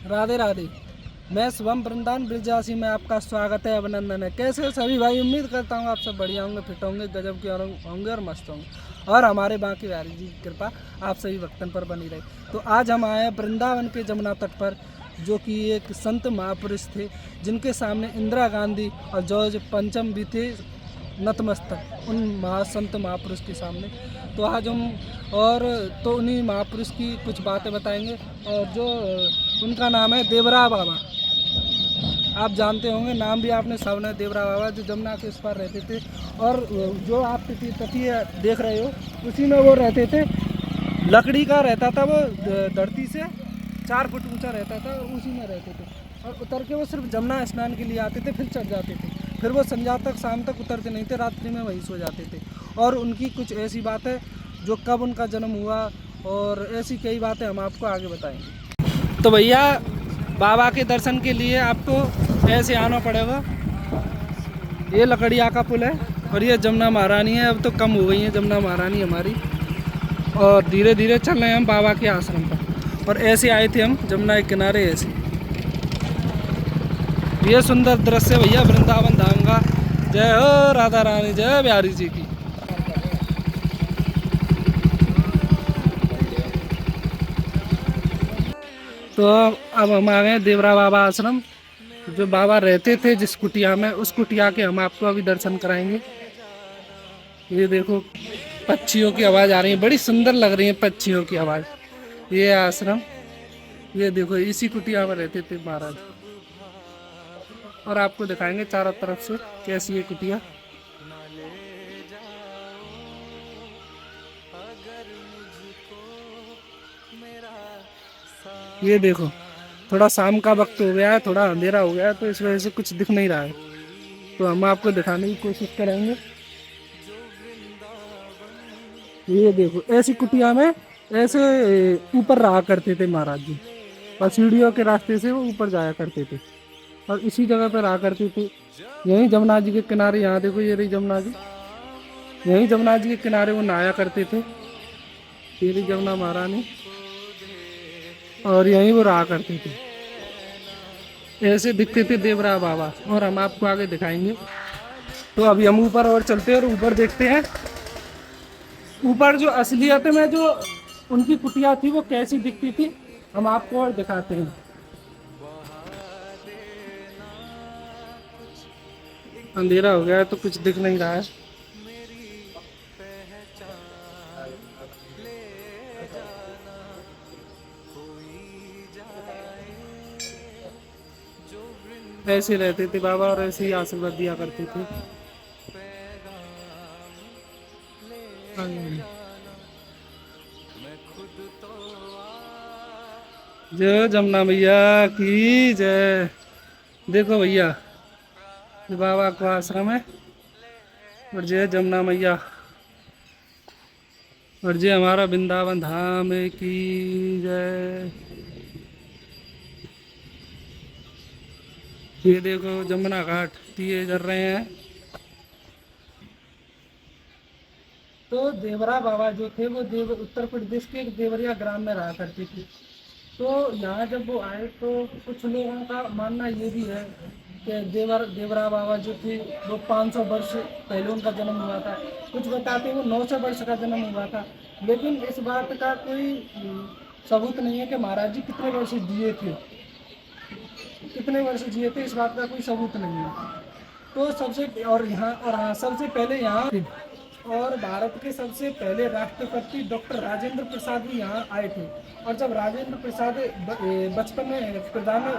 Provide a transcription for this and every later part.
राधे राधे। मैं शुभम वृंदावन ब्रिजवासी में आपका स्वागत है, अभिनंदन है। कैसे हो सभी भाई? उम्मीद करता हूँ आप सब बढ़िया होंगे, फिट होंगे, गजब के होंगे और मस्त होंगे, और हमारे बाकी बिहारी जी की कृपा आप सभी भक्तन पर बनी रही। तो आज हम आए हैं वृंदावन के जमुना तट पर, जो कि एक संत महापुरुष थे जिनके सामने इंदिरा गांधी और जॉर्ज पंचम भी थे नतमस्तक, उन महासंत महापुरुष के सामने। तो आज हम तो उन्हीं महापुरुष की कुछ बातें बताएंगे, और जो उनका नाम है देवरा बाबा। आप जानते होंगे, नाम भी आपने सुना है, देवरा बाबा, जो जमुना के उस पार रहते थे। और जो आप तटीय देख रहे हो उसी में वो रहते थे। लकड़ी का रहता था वो, धरती से 4 फुट ऊंचा रहता था, और उसी में रहते थे। और उतर के वो सिर्फ जमुना स्नान के लिए आते थे, फिर चढ़ जाते थे। फिर वो संध्या तक, शाम तक उतरते नहीं थे, रात्रि में वहीं सो जाते थे। और उनकी कुछ ऐसी बात है जो कब उनका जन्म हुआ, और ऐसी कई बातें हम आपको आगे बताएंगे। तो भैया, बाबा के दर्शन के लिए आपको ऐसे आना पड़ेगा। ये लकड़िया का पुल है, और ये जमुना महारानी है। अब तो कम हो गई है जमुना महारानी हमारी, और धीरे धीरे चल रहे हैं हम बाबा के आश्रम पर। और ऐसे आए थे हम जमुना के किनारे ऐसे। ये सुंदर दृश्य भैया वृंदावन धाम का। जय हो राधा रानी, जय बिहारी जी की। तो अब हम आ गए देवरा बाबा आश्रम। जो बाबा रहते थे जिस कुटिया में, उस कुटिया के हम आपको अभी दर्शन कराएंगे। ये देखो, पक्षियों की आवाज़ आ रही है, बड़ी सुंदर लग रही है पक्षियों की आवाज़। ये आश्रम, ये देखो, इसी कुटिया में रहते थे महाराज। और आपको दिखाएंगे चारों तरफ से कैसी है कुटिया। ये देखो, थोड़ा शाम का वक्त हो गया है, थोड़ा अंधेरा हो गया है, तो इस वजह से कुछ दिख नहीं रहा है। तो हम आपको दिखाने की कोशिश करेंगे। ये देखो, ऐसी कुटिया में ऐसे ऊपर रहा करते थे महाराज जी, और सीढ़ियों के रास्ते से वो ऊपर जाया करते थे, और इसी जगह पर रहा करते थे। यहीं जमुना जी के किनारे, यहाँ देखो, ये रही जमुना जी। यहीं जमुना जी के किनारे वो नहाया करते थे, ये रही जमुना महारानी, और यहीं वो रहा करते थे। ऐसे दिखते थे देवरा बाबा, और हम आपको आगे दिखाएंगे। तो अभी हम ऊपर और चलते हैं, और ऊपर देखते हैं ऊपर जो असलियत में जो उनकी कुटिया थी वो कैसी दिखती थी, हम आपको और दिखाते हैं। अंधेरा हो गया है तो कुछ दिख नहीं रहा है। ऐसे रहते थे बाबा, और ऐसे ही आशीर्वाद दिया करते थे। जय जमुना मैया की जय। देखो भैया, ये बाबा का आश्रम है, और जय जमुना मैया, और जय हमारा वृंदावन धाम की जय। ये देखो, जमुना घाट दिए जल रहे हैं। तो देवरा बाबा जो थे वो उत्तर प्रदेश के एक देवरिया ग्राम में रहा करते थे। तो यहाँ जब वो आए तो कुछ लोगों का मानना ये भी है कि देवरा बाबा जो थे वो 500 वर्ष पहले उनका जन्म हुआ था। कुछ बताते वो 900 वर्ष का जन्म हुआ था। लेकिन इस बात का कोई सबूत नहीं है कि महाराज जी कितने वर्ष जिए थे, इस बात का कोई सबूत नहीं है। तो सबसे पहले यहाँ, और भारत के सबसे पहले राष्ट्रपति डॉक्टर राजेंद्र प्रसाद भी यहाँ आए थे। और जब राजेंद्र प्रसाद बचपन में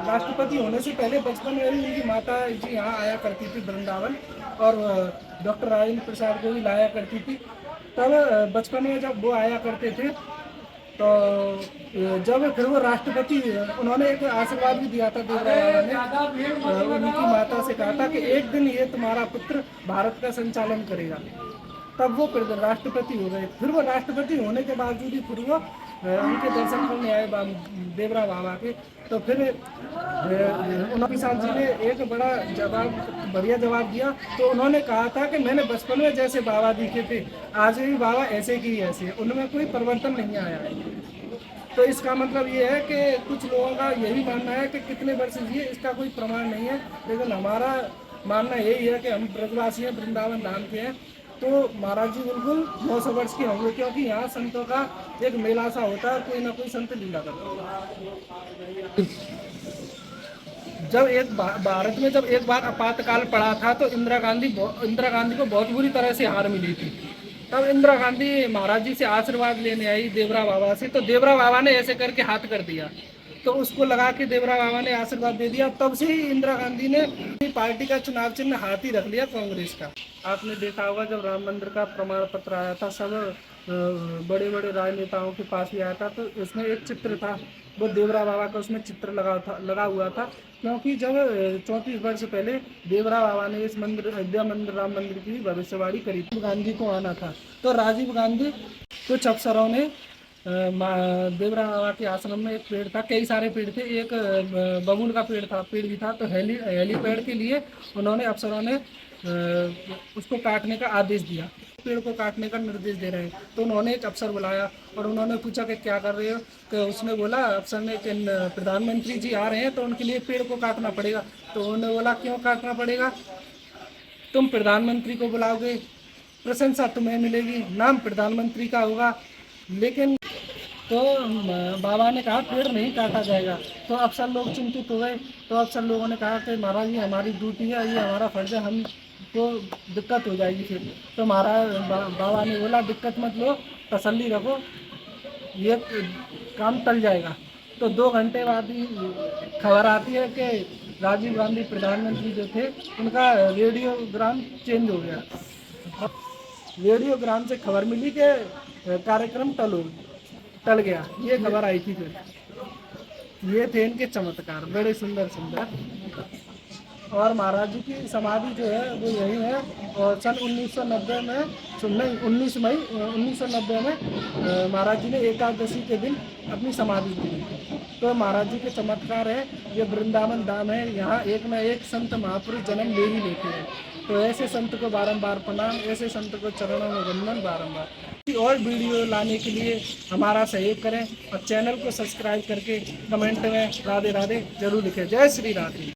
राष्ट्रपति होने से पहले बचपन में ही उनकी माता जी यहाँ आया करती थी वृंदावन, और डॉक्टर राजेंद्र प्रसाद को भी लाया करती थी। तब बचपन में जब वो आया करते थे, तो जब फिर वो राष्ट्रपति, उन्होंने एक आशीर्वाद भी दिया था देवरा बाबा ने, उनकी माता से कहा था कि एक दिन ये तुम्हारा पुत्र भारत का संचालन करेगा। तब वो राष्ट्रपति हो गए। फिर वो राष्ट्रपति होने के बावजूद ही फिर वो उनके दर्शन करने आए देवरा बाबा के। तो फिर उनकी साथ जी ने एक बढ़िया जवाब दिया। तो उन्होंने कहा था कि मैंने बचपन में जैसे बाबा दिखे थे, आज भी बाबा ऐसे की ऐसे, उनमें कोई परिवर्तन नहीं आया है। तो इसका मतलब ये है कि कुछ लोगों का यही मानना है कि कितने वर्ष जिए इसका कोई प्रमाण नहीं है, लेकिन हमारा मानना यही है कि हम ब्रजवासी हैं, वृंदावन धाम के हैं, तो महाराज जी बिल्कुल 900 वर्ष के होंगे, क्योंकि यहाँ संतों का एक मेला सा होता है, कोई ना कोई संत लीला करता है। जब एक भारत में जब एक बार आपातकाल पड़ा था तो इंदिरा गांधी को बहुत बुरी तरह से हार मिली थी। तब इंदिरा गांधी महाराज जी से आशीर्वाद लेने आई देवरा बाबा से, तो देवरा बाबा ने ऐसे करके हाथ कर दिया, तो उसको लगा के देवरा बाबा ने आशीर्वाद दे दिया। तब से ही इंदिरा गांधी ने अपनी पार्टी का चुनाव चिन्ह हाथी रख लिया कांग्रेस का। आपने देखा होगा जब राम मंदिर का प्रमाण पत्र आया था, सब बड़े बड़े राजनेताओं के पास भी आया था, तो उसमें एक चित्र था, वो देवरा बाबा का उसमें चित्र लगा हुआ था, क्योंकि जब 34 वर्ष पहले देवरा बाबा ने इस मंदिर अयोध्या मंदिर राम मंदिर की भविष्यवाणी करी थी। गांधी को आना था, तो राजीव गांधी कुछ अफसरों ने देवरा बाबा के आश्रम में एक पेड़ था, कई सारे पेड़ थे, एक बबूल का पेड़ भी था, तो हेलीपैड के लिए उन्होंने अफसरों ने उसको काटने का आदेश दिया, पेड़ को काटने का निर्देश दे रहे हैं। तो उन्होंने एक अफसर बुलाया और उन्होंने पूछा कि क्या कर रहे हो, तो उसने बोला, अफसर ने कि प्रधानमंत्री जी आ रहे हैं तो उनके लिए पेड़ को काटना पड़ेगा। तो उन्होंने बोला क्यों काटना पड़ेगा, तुम प्रधानमंत्री को बुलाओगे, प्रशंसा तुम्हें मिलेगी, नाम प्रधानमंत्री का होगा, लेकिन तो बाबा ने कहा पेड़ नहीं काटा जाएगा। तो अफसर लोग चिंतित हो गए, तो अफसर लोगों ने कहा कि महाराज ये हमारी ड्यूटी है, ये हमारा फर्ज है, हमको दिक्कत हो जाएगी फिर। तो महाराज बाबा ने बोला दिक्कत मत लो, तसल्ली रखो, ये काम टल जाएगा। तो 2 घंटे बाद ही खबर आती है कि राजीव गांधी प्रधानमंत्री जो थे उनका रेडियोग्राम चेंज हो गया। रेडियोग्राम से खबर मिली कि कार्यक्रम टल गया, ये खबर आई थी। फिर ये थे इनके चमत्कार, बड़े सुंदर सुंदर। और महाराज जी की समाधि जो है वो यही है, और सन 1990 में 19 मई 1990 में महाराज जी ने एकादशी के दिन अपनी समाधि दी। तो महाराज जी के चमत्कार है, ये वृंदावन धाम है, यहाँ एक न एक संत महापुरुष जन्म ले ही लेते हैं। तो ऐसे संत को बारंबार प्रणाम, ऐसे संत को चरणों में वंदन बारंबार। और वीडियो लाने के लिए हमारा सहयोग करें और चैनल को सब्सक्राइब करके कमेंट में राधे राधे जरूर लिखें। जय श्री राधे।